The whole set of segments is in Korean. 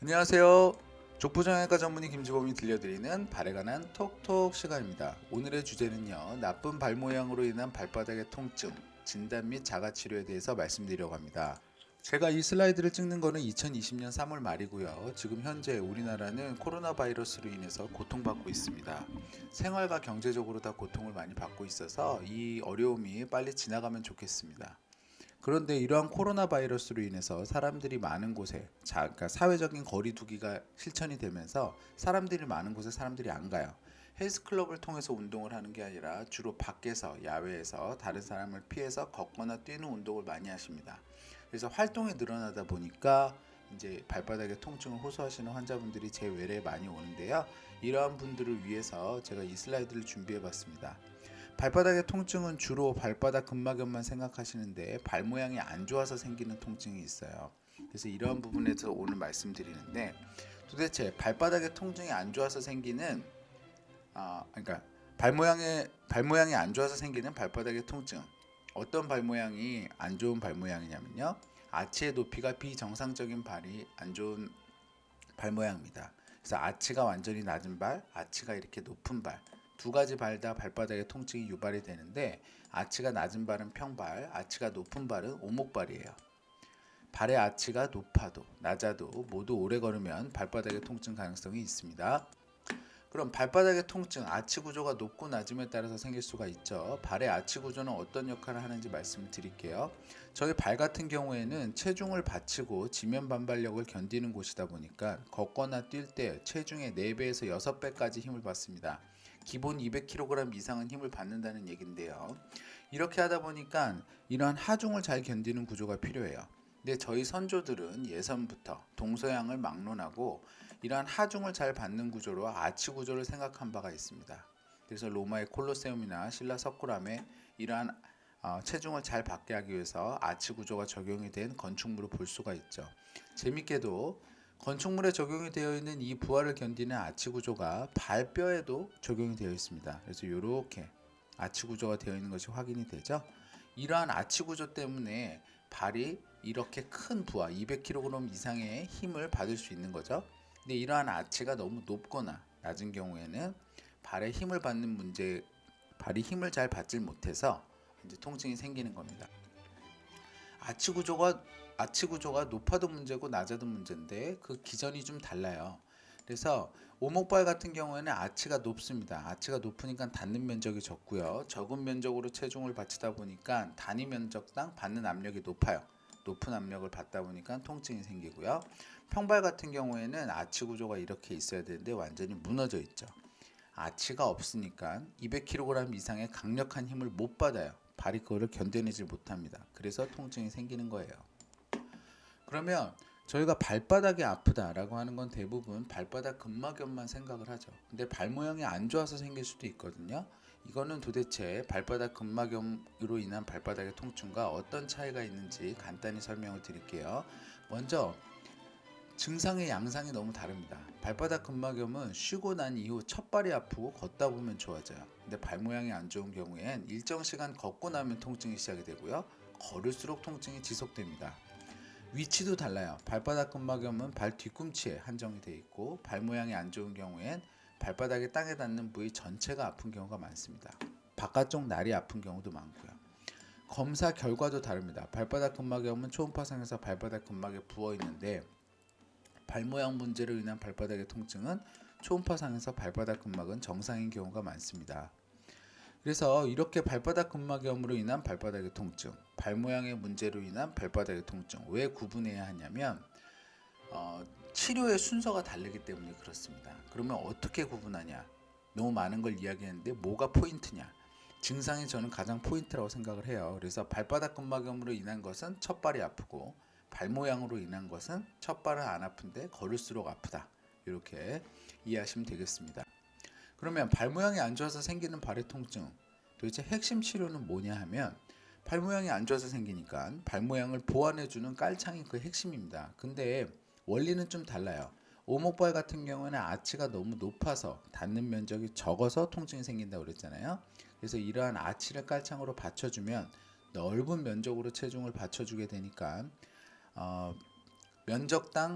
안녕하세요. 족부정형외과 전문의 김지범이 들려드리는 발에 관한 톡톡 시간입니다. 오늘의 주제는요, 나쁜 발 모양으로 인한 발바닥의 통증, 진단 및 자가치료에 대해서 말씀드리려고 합니다. 제가 이 슬라이드를 찍는 거는 2020년 3월 말이고요. 지금 현재 우리나라는 코로나 바이러스로 인해서 고통받고 있습니다. 생활과 경제적으로 다 고통을 많이 받고 있어서 이 어려움이 빨리 지나가면 좋겠습니다. 그런데 이러한 코로나 바이러스로 인해서 사람들이 많은 곳에 그러니까 사회적인 거리 두기가 실천이 되면서 사람들이 많은 곳에 사람들이 안 가요. 헬스클럽을 통해서 운동을 하는 게 아니라 주로 밖에서 야외에서 다른 사람을 피해서 걷거나 뛰는 운동을 많이 하십니다. 그래서 활동이 늘어나다 보니까 이제 발바닥에 통증을 호소하시는 환자분들이 제 외래에 많이 오는데요. 이러한 분들을 위해서 제가 이 슬라이드를 준비해 봤습니다. 발바닥의 통증은 주로 발바닥 근막염만 생각하시는데 발 모양이 안 좋아서 생기는 통증이 있어요. 그래서 이러한 부분에서 오늘 말씀드리는데, 도대체 발바닥의 통증이 안 좋아서 생기는 그러니까 발 모양이 안 좋아서 생기는 발바닥의 통증, 어떤 발 모양이 안 좋은 발 모양이냐면요, 아치의 높이가 비정상적인 발이 안 좋은 발 모양입니다. 그래서 아치가 완전히 낮은 발, 아치가 이렇게 높은 발, 두 가지 발 다 발바닥에 통증이 유발이 되는데, 아치가 낮은 발은 평발, 아치가 높은 발은 오목발이에요. 발의 아치가 높아도 낮아도 모두 오래 걸으면 발바닥에 통증 가능성이 있습니다. 그럼 발바닥의 통증, 아치 구조가 높고 낮음에 따라서 생길 수가 있죠. 발의 아치 구조는 어떤 역할을 하는지 말씀을 드릴게요. 저희 발 같은 경우에는 체중을 받치고 지면 반발력을 견디는 곳이다 보니까 걷거나 뛸 때 체중의 4배에서 6배까지 힘을 받습니다. 기본 200kg 이상은 힘을 받는다는 얘긴데요. 이렇게 하다 보니까 이러한 하중을 잘 견디는 구조가 필요해요. 근데 저희 선조들은 예전부터 동서양을 막론하고 이러한 하중을 잘 받는 구조로 아치 구조를 생각한 바가 있습니다. 그래서 로마의 콜로세움이나 신라 석굴암에 이러한 체중을 잘 받게 하기 위해서 아치 구조가 적용이 된 건축물을 볼 수가 있죠. 재밌게도 건축물에 적용이 되어 있는 이 부하를 견디는 아치 구조가 발뼈에도 적용이 되어 있습니다. 그래서 이렇게 아치 구조가 되어 있는 것이 확인이 되죠. 이러한 아치 구조 때문에 발이 이렇게 큰 부하 200kg 이상의 힘을 받을 수 있는 거죠. 근데 이러한 아치가 너무 높거나 낮은 경우에는 발에 힘을 받는 문제, 발이 힘을 잘 받질 못해서 이제 통증이 생기는 겁니다. 아치 구조가 아치 구조가 높아도 문제고 낮아도 문제인데 그 기전이 좀 달라요. 그래서 오목발 같은 경우에는 아치가 높습니다. 아치가 높으니까 닿는 면적이 적고요. 적은 면적으로 체중을 받치다 보니까 단위 면적당 받는 압력이 높아요. 높은 압력을 받다 보니까 통증이 생기고요. 평발 같은 경우에는 아치 구조가 이렇게 있어야 되는데 완전히 무너져 있죠. 아치가 없으니까 200kg 이상의 강력한 힘을 못 받아요. 발이 그거를 견뎌내지 못합니다. 그래서 통증이 생기는 거예요. 그러면 저희가 발바닥이 아프다라고 하는 건 대부분 발바닥 근막염만 생각을 하죠. 근데 발 모양이 안 좋아서 생길 수도 있거든요. 이거는 도대체 발바닥 근막염으로 인한 발바닥의 통증과 어떤 차이가 있는지 간단히 설명을 드릴게요. 먼저 증상의 양상이 너무 다릅니다. 발바닥 근막염은 쉬고 난 이후 첫 발이 아프고 걷다 보면 좋아져요. 근데 발 모양이 안 좋은 경우엔 일정 시간 걷고 나면 통증이 시작이 되고요. 걸을수록 통증이 지속됩니다. 위치도 달라요. 발바닥 근막염은 발 뒤꿈치에 한정이 되어 있고, 발 모양이 안 좋은 경우엔 발바닥에 땅에 닿는 부위 전체가 아픈 경우가 많습니다. 바깥쪽 날이 아픈 경우도 많고요. 검사 결과도 다릅니다. 발바닥 근막염은 초음파상에서 발바닥 근막에 부어 있는데, 발 모양 문제로 인한 발바닥의 통증은 초음파상에서 발바닥 근막은 정상인 경우가 많습니다. 그래서 이렇게 발바닥 근막염으로 인한 발바닥의 통증, 발 모양의 문제로 인한 발바닥의 통증, 왜 구분해야 하냐면 치료의 순서가 다르기 때문에 그렇습니다. 그러면 어떻게 구분하냐? 너무 많은 걸 이야기했는데 뭐가 포인트냐? 증상이 저는 가장 포인트라고 생각을 해요. 그래서 발바닥 근막염으로 인한 것은 첫 발이 아프고, 발 모양으로 인한 것은 첫 발은 안 아픈데 걸을수록 아프다. 이렇게 이해하시면 되겠습니다. 그러면 발 모양이 안 좋아서 생기는 발의 통증, 도대체 핵심 치료는 뭐냐 하면, 발 모양이 안 좋아서 생기니까 발 모양을 보완해주는 깔창이 그 핵심입니다. 근데 원리는 좀 달라요. 오목발 같은 경우는 아치가 너무 높아서 닿는 면적이 적어서 통증이 생긴다고 그랬잖아요. 그래서 이러한 아치를 깔창으로 받쳐주면 넓은 면적으로 체중을 받쳐주게 되니까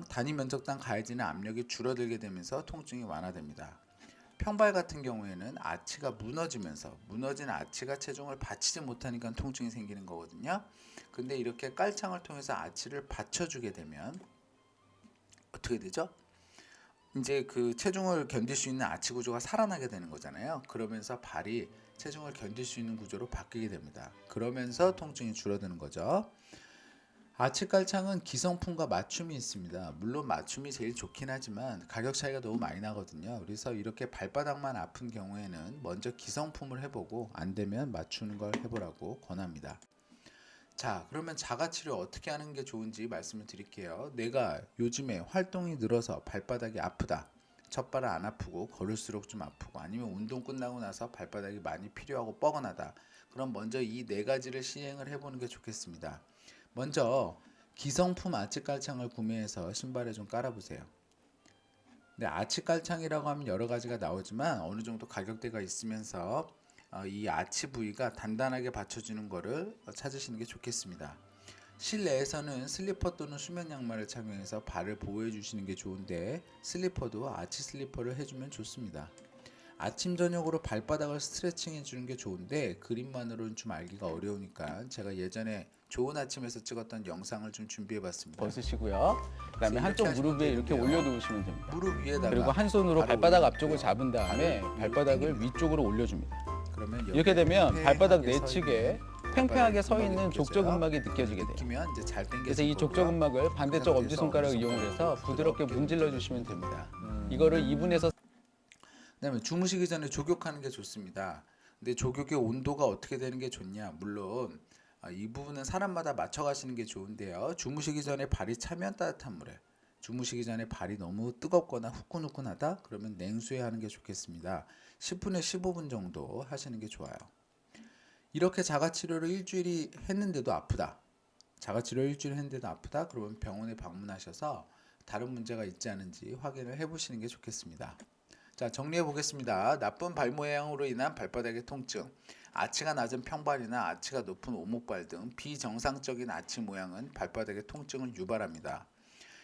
단위 면적당 가해지는 압력이 줄어들게 되면서 통증이 완화됩니다. 평발 같은 경우에는 아치가 무너진 아치가 체중을 받치지 못하니까 통증이 생기는 거거든요. 근데 이렇게 깔창을 통해서 아치를 받쳐주게 되면 어떻게 되죠? 이제 그 체중을 견딜 수 있는 아치 구조가 살아나게 되는 거잖아요. 그러면서 발이 체중을 견딜 수 있는 구조로 바뀌게 됩니다. 그러면서 통증이 줄어드는 거죠. 아치 깔창은 기성품과 맞춤이 있습니다. 물론 맞춤이 제일 좋긴 하지만 가격 차이가 너무 많이 나거든요. 그래서 이렇게 발바닥만 아픈 경우에는 먼저 기성품을 해보고 안 되면 맞추는 걸 해보라고 권합니다. 자, 그러면 자가치료 어떻게 하는 게 좋은지 말씀을 드릴게요. 내가 요즘에 활동이 늘어서 발바닥이 아프다. 첫발은 안 아프고 걸을수록 좀 아프고 아니면 운동 끝나고 나서 발바닥이 많이 필요하고 뻐근하다. 그럼 먼저 이 네 가지를 시행을 해보는 게 좋겠습니다. 먼저 기성품 아치 깔창을 구매해서 신발에 좀 깔아보세요. 근데 아치 깔창이라고 하면 여러 가지가 나오지만 어느 정도 가격대가 있으면서 이 아치 부위가 단단하게 받쳐주는 거를 찾으시는 게 좋겠습니다. 실내에서는 슬리퍼 또는 수면 양말을 착용해서 발을 보호해 주시는 게 좋은데 슬리퍼도 아치 슬리퍼를 해주면 좋습니다. 아침 저녁으로 발바닥을 스트레칭 해주는 게 좋은데 그림만으로는 좀 알기가 어려우니까 제가 예전에 좋은 아침에서 찍었던 영상을 좀 준비해 봤습니다. 벗으시고요. 그다음에 한쪽 무릎 위에 이렇게 올려두시면 됩니다. 무릎 위에다가 그리고 한 손으로 발바닥 앞쪽을 올려주고요. 잡은 다음에 발을 발바닥을 당깁니다. 위쪽으로 올려줍니다. 그러면 이렇게 되면 발바닥 내측에 팽팽하게 서 발바닥 있는 근막이 족저근막이 느껴지게 돼요. 느끼면 이제 잘 당겨질 그래서 이 거고요. 족저근막을 반대쪽 그 엄지손가락을 상태에서 이용해서 부드럽게 부드럽게 문질러 주시면 됩니다. 이거를 음. 2분에서 그다음에 주무시기 전에 족욕하는 게 좋습니다. 근데 족욕의 온도가 어떻게 되는 게 좋냐? 물론 이 부분은 사람마다 맞춰가시는 게 좋은데요. 주무시기 전에 발이 차면 따뜻한 물에, 주무시기 전에 발이 너무 뜨겁거나 후끈후끈하다? 그러면 냉수에 하는 게 좋겠습니다. 10분에 15분 정도 하시는 게 좋아요. 이렇게 자가치료를 일주일이 했는데도 아프다. 자가치료 일주일 했는데도 아프다? 그러면 병원에 방문하셔서 다른 문제가 있지 않은지 확인을 해보시는 게 좋겠습니다. 자, 정리해 보겠습니다. 나쁜 발 모양으로 인한 발바닥의 통증, 아치가 낮은 평발이나 아치가 높은 오목발 등 비정상적인 아치 모양은 발바닥의 통증을 유발합니다.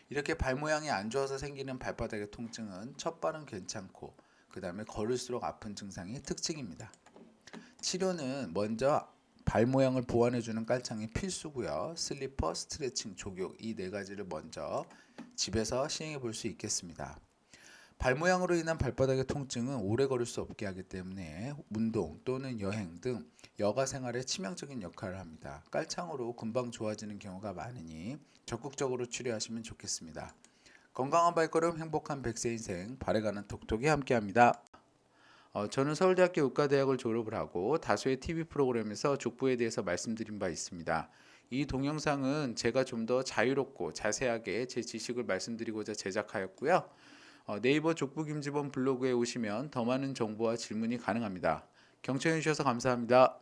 이렇게 발 모양이 안 좋아서 생기는 발바닥의 통증은 첫 발은 괜찮고 그 다음에 걸을수록 아픈 증상이 특징입니다. 치료는 먼저 발 모양을 보완해주는 깔창이 필수고요. 슬리퍼, 스트레칭, 족욕 이 네 가지를 먼저 집에서 시행해 볼 수 있겠습니다. 발 모양으로 인한 발바닥의 통증은 오래 걸을 수 없게 하기 때문에 운동 또는 여행 등 여가 생활에 치명적인 역할을 합니다. 깔창으로 금방 좋아지는 경우가 많으니 적극적으로 치료하시면 좋겠습니다. 건강한 발걸음 행복한 100세 인생 발에 가는 톡톡이 함께합니다. 저는 서울대학교 의과대학을 졸업을 하고 다수의 TV 프로그램에서 족부에 대해서 말씀드린 바 있습니다. 이 동영상은 제가 좀 더 자유롭고 자세하게 제 지식을 말씀드리고자 제작하였고요. 네이버 족부 김지범 블로그에 오시면 더 많은 정보와 질문이 가능합니다. 경청해 주셔서 감사합니다.